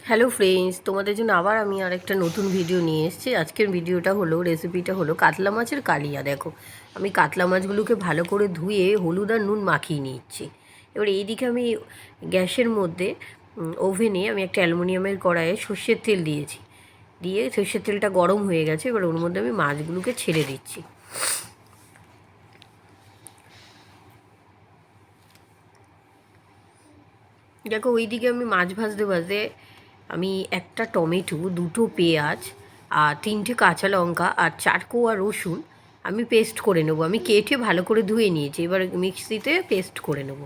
Hello friends, তোমাদের জন্য আবার আমি আরেকটা নতুন ভিডিও নিয়ে এসেছি। আজকের ভিডিওটা হলো, রেসিপিটা হলো কাতলা মাছের কালিয়া। দেখো, আমি কাতলা মাছগুলোকে ভালো করে ধুয়ে হলুদ আর নুন মাখিয়ে নিচ্ছি। এবার এইদিকে আমি গ্যাসের মধ্যে ওভেনে আমি একটা অ্যালুমিনিয়ামের কড়াইয়ে সর্ষের তেল দিয়েছি। দিয়ে সর্ষের তেলটা গরম হয়ে গেছে, এবার ওর মধ্যে আমি মাছগুলোকে ছেড়ে দিচ্ছি। দেখো, ওইদিকে আমি মাছ ভাজতে ভাজতে আমি একটা টমেটো, দুটো পেঁয়াজ আর তিনটে কাঁচা লঙ্কা আর 4 কোয়া রসুন আমি পেস্ট করে নেবো। আমি কেটে ভালো করে ধুয়ে নিয়েছি, এবার মিক্সিতে পেস্ট করে নেবো।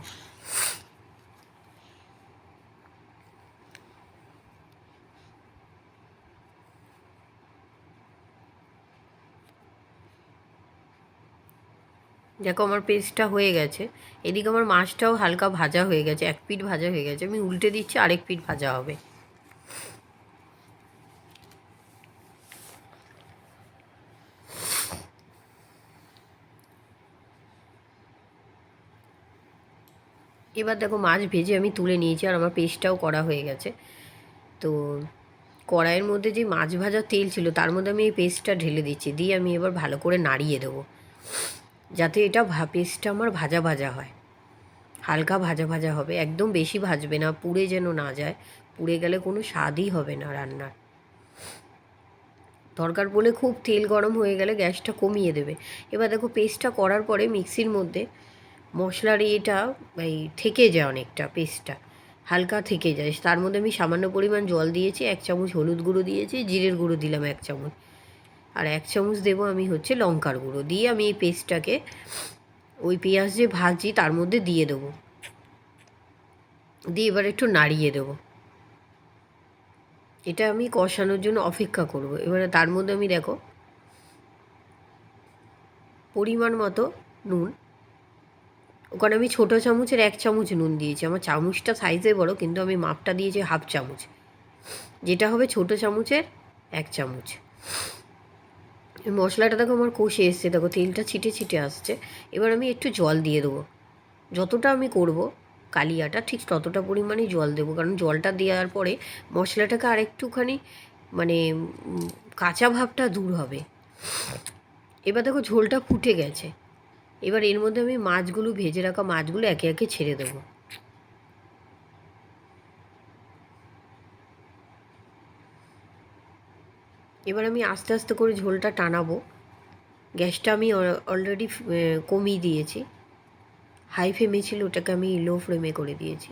দেখো, আমার পেস্টটা হয়ে গেছে। এদিকে আমার মাছটাও হালকা ভাজা হয়ে গেছে, এক পিঠ ভাজা হয়ে গেছে। আমি উল্টে দিচ্ছি, আরেক পিঠ ভাজা হবে। এবার দেখো, মাছ ভেজে আমি তুলে নিয়েছি আর আমার পেস্টটাও করা হয়ে গেছে। তো কড়াইয়ের মধ্যে যে মাছ ভাজার তেল ছিল তার মধ্যে আমি এই পেস্টটা ঢেলে দিচ্ছি, দিয়ে আমি এবার ভালো করে নাড়িয়ে দেবো, যাতে এটা পেস্টটা আমার ভাজা ভাজা হয়। হালকা ভাজা ভাজা হবে, একদম বেশি ভাজবে না, পুড়ে যেন না যায়। পুড়ে গেলে কোনো স্বাদই হবে না রান্নার। দরকার পড়লে খুব তেল গরম হয়ে গেলে গ্যাসটা কমিয়ে দেবে। এবার দেখো, পেস্টটা করার পরে মিক্সির মধ্যে মশলার এটা এই থেকে যায় অনেকটা, পেস্টটা হালকা থেকে যায়। তার মধ্যে আমি সামান্য পরিমাণ জল দিয়েছি, 1 চামচ হলুদ গুঁড়ো দিয়েছি, জিরের গুঁড়ো দিলাম 1 চামচ, আর 1 চামচ দেবো আমি হচ্ছে লঙ্কার গুঁড়ো। দিয়ে আমি এই পেস্টটাকে ওই পেঁয়াজ যে ভাজছি তার মধ্যে দিয়ে দেবো, দিয়ে এবার একটু নাড়িয়ে দেবো। এটা আমি কষানোর জন্য অপেক্ষা করব। এবারে তার মধ্যে আমি দেখো পরিমাণ মতো নুন, ওখানে আমি ছোটো চামচের 1 চামচ নুন দিয়েছি। আমার চামচটা সাইজে বড়, কিন্তু আমি মাপটা দিয়েছি হাফ চামচ, যেটা হবে ছোটো চামচের 1 চামচ। মশলাটা দেখো আমার কষে এসছে, দেখো তেলটা ছিটে ছিটে আসছে। এবার আমি একটু জল দিয়ে দেবো। যতটা আমি করব কালিয়াটা, ঠিক ততটা পরিমাণেই জল দেবো, কারণ জলটা দেওয়ার পরে মশলাটাকে আরেকটুখানি মানে কাঁচা ভাবটা দূর হবে। এবার দেখো, ঝোলটা ফুটে গেছে। এবার এর মধ্যে আমি মাছগুলো, ভেজে রাখা মাছগুলো একে একে ছেড়ে দেবো। এবার আমি আস্তে আস্তে করে ঝোলটা টানাবো। গ্যাসটা আমি অলরেডি কমিয়ে দিয়েছি। হাই ফ্লেমে ছিল, ওটাকে আমি লো ফ্লেমে করে দিয়েছি।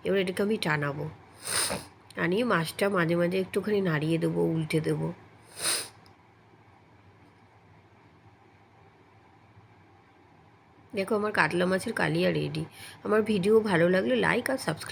এবার এটাকে আমি টানাবো। টানিয়ে মাছটা মাঝে মাঝে একটুখানি নাড়িয়ে দেবো, উল্টে দেবো। দেখো, আমার কাতলা মাছের কালিয়া রেডি। আমার ভিডিও ভালো লাগলে লাইক আর সাবস্ক্রাইব।